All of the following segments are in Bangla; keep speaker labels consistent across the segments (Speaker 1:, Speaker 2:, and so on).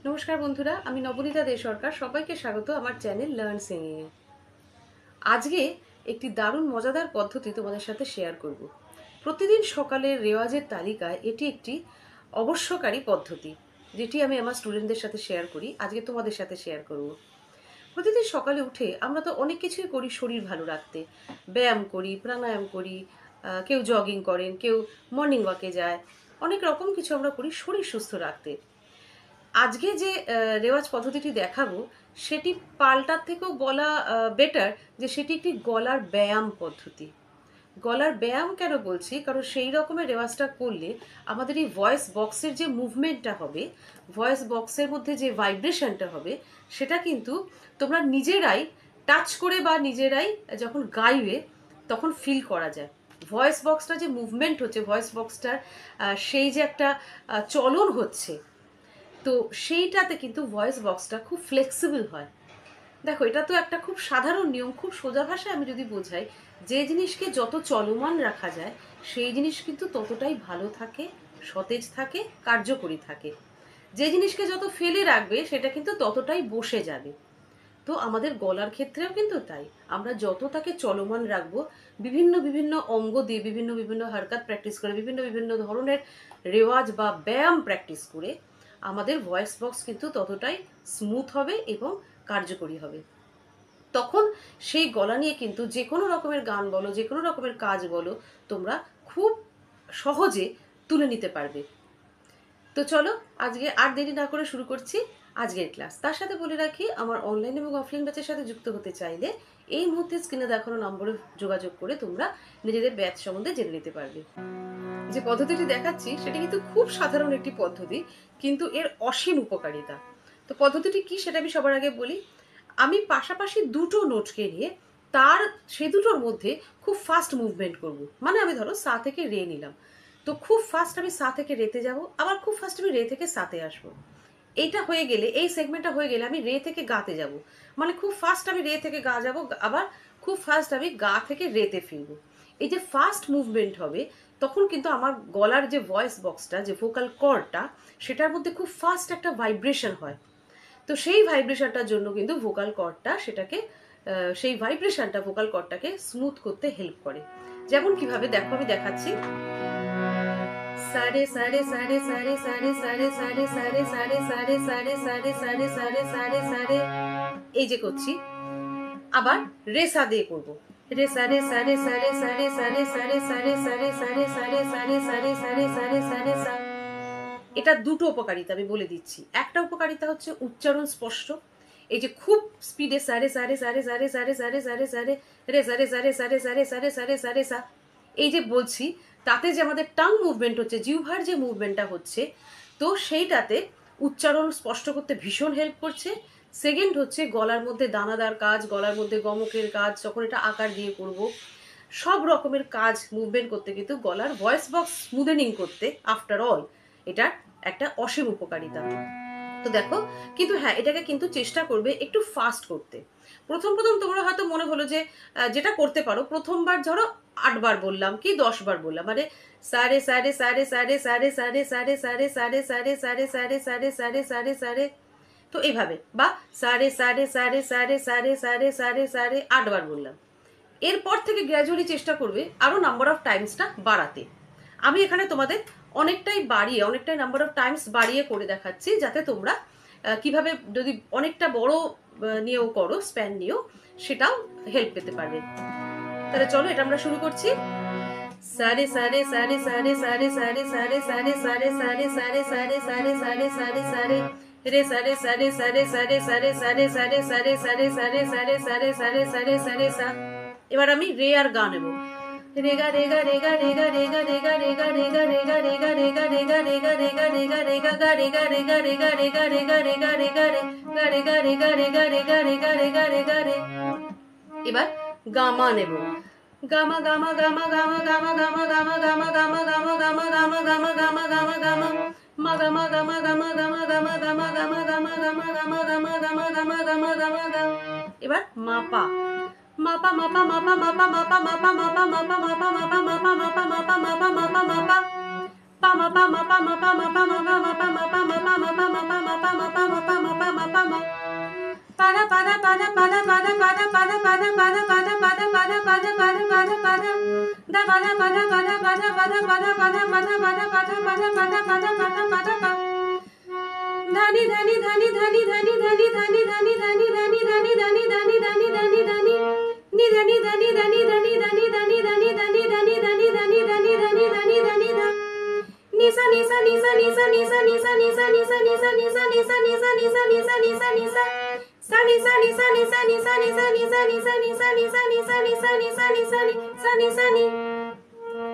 Speaker 1: নমস্কার বন্ধুরা, আমি নবনীতা দে সরকার। সবাইকে স্বাগত আমার চ্যানেল লার্ন সিঙ্গিং এ। আজকে একটি দারুণ মজাদার পদ্ধতি তোমাদের সাথে শেয়ার করব। প্রতিদিন সকালের রেওয়াজের তালিকায় এটি একটি অবশ্যকারী পদ্ধতি, যেটি আমি আমার স্টুডেন্টদের সাথে শেয়ার করি। আজকে তোমাদের সাথে শেয়ার করব। প্রতিদিন সকালে উঠে আমরা তো অনেক কিছুই করি শরীর ভালো রাখতে। ব্যায়াম করি, প্রাণায়াম করি, কেউ জগিং করেন, কেউ মর্নিং ওয়াকে যায়। অনেক রকম কিছু আমরা করি শরীর সুস্থ রাখতে। আজকে যে রেওয়াজ পদ্ধতিটি দেখাবো সেটি পাল্টার থেকেও বলা বেটার যে সেটি একটি গলার ব্যায়াম পদ্ধতি। গলার ব্যায়াম কেন বলছি, কারণ সেই রকমের রেওয়াজটা করলে আমাদের এই ভয়েস বক্সের যে মুভমেন্টটা হবে, ভয়েস বক্সের মধ্যে যে ভাইব্রেশনটা হবে, সেটা কিন্তু তোমরা নিজেরাই টাচ করে বা নিজেরাই যখন গাইবে তখন ফিল করা যায়। ভয়েস বক্সটা যে মুভমেন্ট হচ্ছে, ভয়েস বক্সটার সেই যে একটা চলন হচ্ছে, তো সেইটাতে কিন্তু ভয়েস বক্সটা খুব ফ্লেক্সিবল হয়। দেখো, এটা তো একটা খুব সাধারণ নিয়ম। খুব সোজা ভাষায় আমি যদি বোঝাই, যে জিনিসকে যত চলমান রাখা যায় সেই জিনিস কিন্তু ততটাই ভালো থাকে, সতেজ থাকে, কার্যকরী থাকে। যে জিনিসকে যত ফেলে রাখবে সেটা কিন্তু ততটাই বসে যাবে। তো আমাদের গলার ক্ষেত্রেও কিন্তু তাই। আমরা যত তাকে চলমান রাখবো, বিভিন্ন বিভিন্ন অঙ্গ দিয়ে বিভিন্ন বিভিন্ন হারকাত প্র্যাকটিস করে, বিভিন্ন বিভিন্ন ধরনের রেওয়াজ বা ব্যায়াম প্র্যাকটিস করে আমাদের ভয়েস বক্স কিন্তু ততটাই স্মুথ হবে এবং কার্যকরী হবে। তখন সেই গলা নিয়ে কিন্তু যে কোনো রকমের গান বলো, যে কোনো রকমের কাজ বলো, তোমরা খুব সহজে তুলে নিতে পারবে। তো চলো, আজকে আর দেরি না করে শুরু করছি আজকের ক্লাস। তার সাথে বলে রাখি, আমার অনলাইন এবং অফলাইন ব্যাচের সাথে যুক্ত হতে চাইলে এই মুহূর্তে স্ক্রিনে দেখানো নম্বরে যোগাযোগ করে তোমরা নিজেদের ব্যাচ সম্বন্ধে জেনে নিতে পারবে। যে পদ্ধতিটি দেখাচ্ছি সেটি কিন্তু খুব সাধারণ একটি পদ্ধতি, কিন্তু এর অসীম উপকারিতা। তো পদ্ধতিটি কি সেটা আমি সবার আগে বলি। আমি পাশাপাশি দুটো নোটকে নিয়ে তার সে দুটোর মধ্যে খুব ফাস্ট মুভমেন্ট করব। মানে আমি ধরো সা থেকে রে নিলাম, তো খুব ফাস্ট আমি সা থেকে রেতে যাব, আবার খুব ফাস্ট আমি রে থেকে সাতে আসবো। এইটা হয়ে গেলে, এই সেগমেন্টটা হয়ে গেলে আমি রে থেকে গাতে যাব। মানে খুব ফাস্ট আমি রে থেকে গা যাব, আবার খুব ফাস্ট আমি গা থেকে রেতে ফিরবো। এই যে ফাস্ট মুভমেন্ট হবে, তখন কিন্তু আমার গলার যে ভয়েস বক্সটা, যে ভোকাল কর্ডটা, সেটার মধ্যে খুব ফাস্ট একটা ভাইব্রেশন হয়। তো সেই ভাইব্রেশনটার জন্য কিন্তু ভোকাল কর্ডটা সেটাকে সেই ভাইব্রেশনটা ভোকাল কর্ডটাকে স্মুথ করতে হেল্প করে। যেমন কিভাবে দেখো, আমি দেখাচ্ছি। সারে সারে সারে সারে সারে সারে সারে সারে সারে সারে সারে সারে সারে সারে সারে সারে, এই যে করছি। আবার রেসা দিয়ে করব। রে সারে সারে সারে সারে সারে সারে সারে সারে সারে সারে সারে সারে সারে সারে সারে সা। এটা দুটো উপকারিতা আমি বলে দিচ্ছি। একটা উপকারিতা হচ্ছে উচ্চারণ স্পষ্ট। এই যে খুব স্পিডে সারে সারে সারে সারে সারে সারে সারে সারে রে সারে সারে সারে সারে সারে সারে সারে সা, এই যে বলছি, তাতে যে আমাদের টাং মুভমেন্ট হচ্ছে, জিহ্বার যে মুভমেন্টটা হচ্ছে, তো সেইটাতে উচ্চারণ স্পষ্ট করতে ভীষণ হেল্প করছে। সেকেন্ড হচ্ছে গলার মধ্যে দানাদার কাজ, গলার মধ্যে গমকের কাজ, যখন এটা আকার দিয়ে করব, সব রকমের কাজ মুভমেন্ট করতে কিন্তু গলার ভয়েস বক্স স্মুদেনিং করতে আফটার অল এটা একটা অসীম উপকারিতা। তো দেখো, কিন্তু হ্যাঁ, এটাকে কিন্তু চেষ্টা করবে একটু ফাস্ট করতে। প্রথম প্রথম তোমরা হয়তো মনে হলো যে যেটা করতে পারো, প্রথমবার ধরো 8 বার বললাম কি 10 বার বললাম, মানে সারে সারে সারে সারে সারে সারে সারে সারে সারে সারে সারে সারে সারে সারে সারে সারে, তো এইভাবে, বা সারে সারে সারে সারে সারে সারে সারে সারে 8 বার বললাম। এরপর থেকে গ্র্যাজুয়ালি চেষ্টা করবে আরো নাম্বার অফ টাইমসটা বাড়াতে। আমি এখানে তোমাদের অনেকটাই বাড়িয়ে, অনেকটাই নাম্বার অফ টাইমস বাড়িয়ে করে দেখাচ্ছি, যাতে তোমরা কিভাবে যদি অনেকটা বড় নিয়েও করো, স্প্যান নিয়েও, সেটাও হেল্প পেতে পারবে। তাহলে চলো, এটা আমরা শুরু করছি। সারে সারে সারে সারে সারে সারে সারে সারে সারে সারে সারে সারে সারে সারে সারে সারে রে সারে সারে সারে সারে সারে সারে সারে সারে সারে সারে সারে সারে সারে সারে সারে সা। এবার আমি রে আর গা নেব। রেগা রেগা রেগা রেগা রেগা রেগা রেগা রেগা রেগা রেগা রেগা রেগা রেগা রেগা রেগা রেগা গা রেগা রেগা রেগা রেগা রেগা রেগা রেগা রে গা রেগা রেগা রেগা রেগা রেগা রেগা রেগা রে। এবার গামা নেব। গামা গামা গামা গামা গামা গামা গামা গামা গামা গামা গামা গামা গামা গামা গামা গামা মা গামা গামা গামা গামা গামা গামা গামা গামা গামা গামা গামা গামা গামা গামা গামা গামা। এবার মাপা। মাপা মাপা মাপা মাপা মাপা মাপা মাপা মাপা মাপা মাপা মাপা মাপা মাপা মাপা মাপা মাপা পা মাপা মাপা মাপা মাপা মাপা মাপা মাপা মাপা মাপা মাপা মাপা মাপা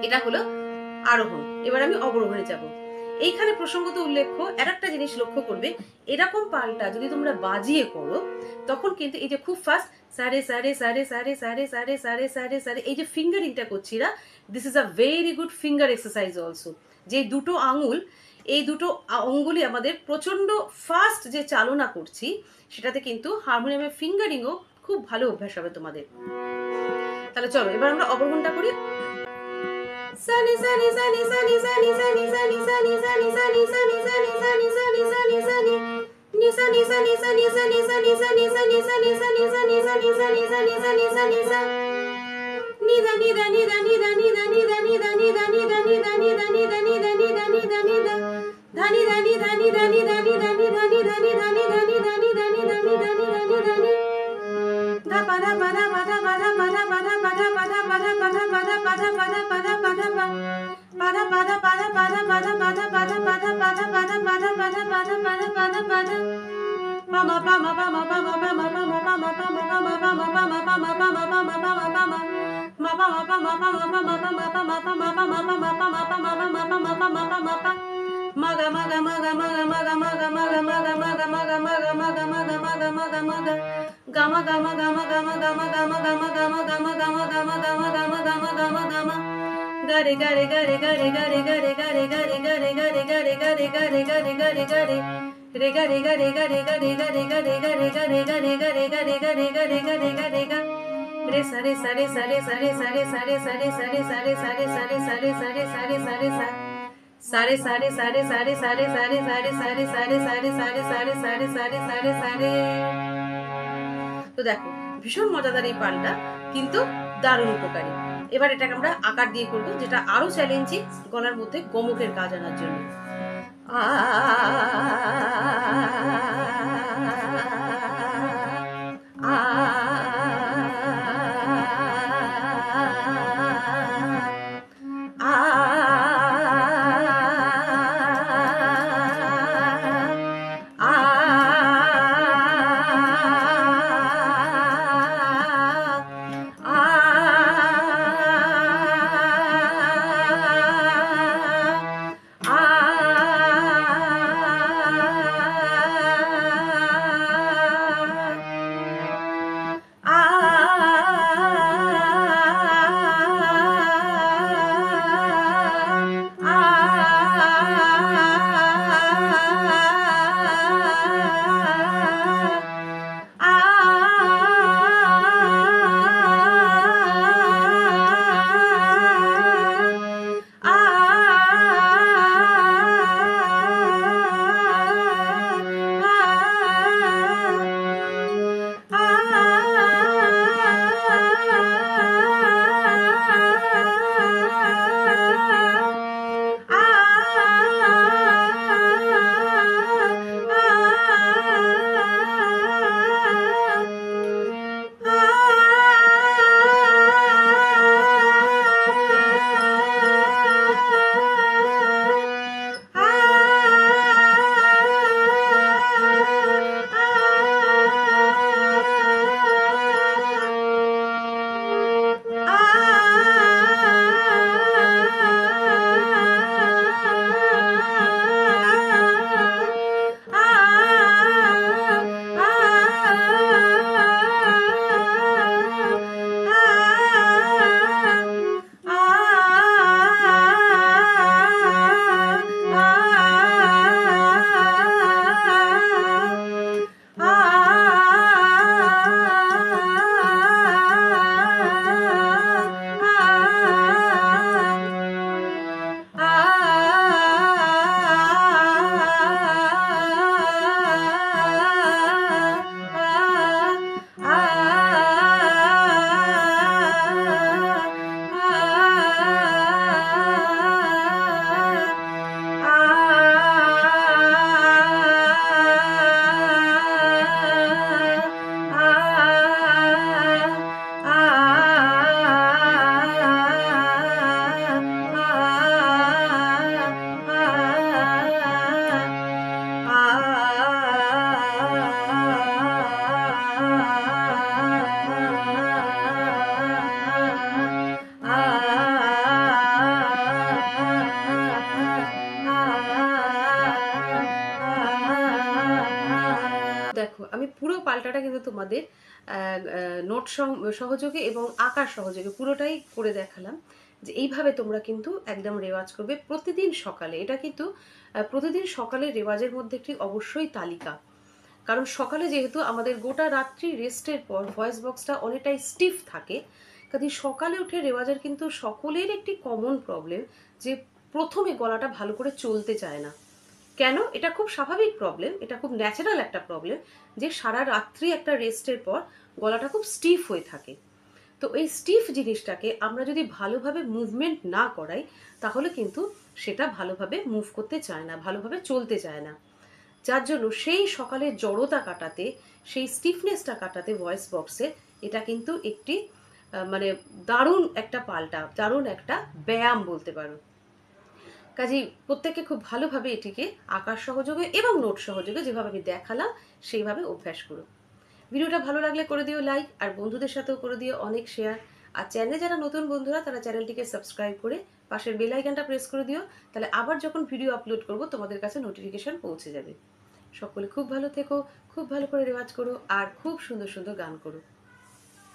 Speaker 1: এটা হলো আরোহণ। এবার আমি অবরোহণে যাব। এইখানে প্রসঙ্গত উল্লেখ্য আর একটা জিনিস লক্ষ্য করবে, এরকম পাল্টা যদি তোমরা বাজিয়ে করো তখন কিন্তু এই যে খুব ফাস্ট সারে সারে সারে সারে সারে সারে সারে সারে সারে এই যে ফিঙ্গারিংটা করছি না, this is a very good finger exercise also. যে দুটো আঙুল, এই দুটো অঙ্গুলি আমাদের প্রচন্ড ফাস্ট যে চালনা করছি, সেটাতে কিন্তু হারমোনিয়ামের ফিঙ্গারিংও খুব ভালো অভ্যাস হবে তোমাদের। তাহলে চলো এবার আমরা অবরোহণটা করি। Sunny, sunny, sunny, sunny, sunny, sunny, sunny, sunny, sunny, sunny, sunny, sunny, sunny, sunny, sunny, sunny. Ni sunny, sunny, sunny, sunny, sunny, sunny, sunny, sunny, sunny, sunny, sunny, sunny, sunny, sunny, sunny, sunny. Ni da ni da ni da ni da ni da ni da ni da ni da ni da ni da ni da ni da ni da ni da ni da ni da. Da ni da ni da ni da ni da ni da ni da ni da ni da ni da ni da ni da ni da ni da ni da ni da ni. Da pa da pa da pa da pa da pa da pa da pa da pa da pa da pa da pa da pa da pa da pa da pa da pa. Pada pada pada pada pada pada pada pada pada pada pada pada pada pada pada pada. Pama pama pama pama pama pama pama pama pama pama pama pama pama pama pama pama. Ma pama pama pama pama pama pama pama pama pama pama pama pama pama pama pama pama. Maga maga maga maga maga maga maga maga maga maga maga maga maga maga maga maga. Gama gama gama gama gama gama gama gama gama gama gama gama gama gama gama gama. Gare gare gare gare gare gare gare gare gare gare gare gare gare gare gare gare. Re gare gare gare gare gare gare gare gare gare gare gare gare gare gare gare gare. Re sare sare sare sare sare sare sare sare sare sare sare sare sare sare sare sare. सारे सारे सारे सारे सारे सारे सारे सारे सारे सारे सारे सारे सारे सारे सारे सारे। তো দেখো ভীষণ মজাদার এই পালটা, কিন্তু দারুণ উপকারী। এবার এটাকে আমরা আকার দিয়ে করব, যেটা আরো চ্যালেঞ্জিং গলার মধ্যে গমকের কাজ আনার জন্য। দেখো আমি পুরো পাল্টাটা কিন্তু তোমাদের নোট সহযোগে এবং আঁকার সহযোগে পুরোটাই করে দেখালাম, যে এইভাবে তোমরা কিন্তু একদম রেওয়াজ করবে প্রতিদিন সকালে। এটা কিন্তু প্রতিদিন সকালে রেওয়াজের মধ্যে একটি অবশ্যই তালিকা। কারণ সকালে যেহেতু আমাদের গোটা রাত্রি রেস্টের পর ভয়েস বক্সটা অনেকটাই স্টিফ থাকে, কাজে সকালে উঠে রেওয়াজের কিন্তু সকলের একটি কমন প্রবলেম যে প্রথমে গলাটা ভালো করে চলতে চায় না। কেন? এটা খুব স্বাভাবিক প্রবলেম, এটা খুব ন্যাচারাল একটা প্রবলেম, যে সারা রাত্রি একটা রেস্টের পর গলাটা খুব স্টিফ হয়ে থাকে। তো এই স্টিফ জিনিসটাকে আমরা যদি ভালোভাবে মুভমেন্ট না করাই, তাহলে কিন্তু সেটা ভালোভাবে মুভ করতে চায় না, ভালোভাবে চলতে চায় না। যার জন্য সেই সকালের জড়তা কাটাতে, সেই স্টিফনেসটা কাটাতে ভয়েস বক্সে এটা কিন্তু একটি মানে দারুণ একটা পাল্টা, দারুণ একটা ব্যায়াম বলতে পারো। কাজেই প্রত্যেকে খুব ভালোভাবে এটিকে আঁকার সহযোগে এবং নোট সহযোগে যেভাবে আমি দেখালাম সেইভাবে অভ্যাস করো। ভিডিওটা ভালো লাগলে করে দিও লাইক, আর বন্ধুদের সাথেও করে দিও অনেক শেয়ার। আর চ্যানেলে যারা নতুন বন্ধুরা তারা চ্যানেলটিকে সাবস্ক্রাইব করে পাশের বেল আইকনটা প্রেস করে দিও, তাহলে আবার যখন ভিডিও আপলোড করব তোমাদের কাছে নোটিফিকেশন পৌঁছে যাবে। সকলে খুব ভালো থেকো, খুব ভালো করে রেওয়াজ করো, আর খুব সুন্দর সুন্দর গান করো।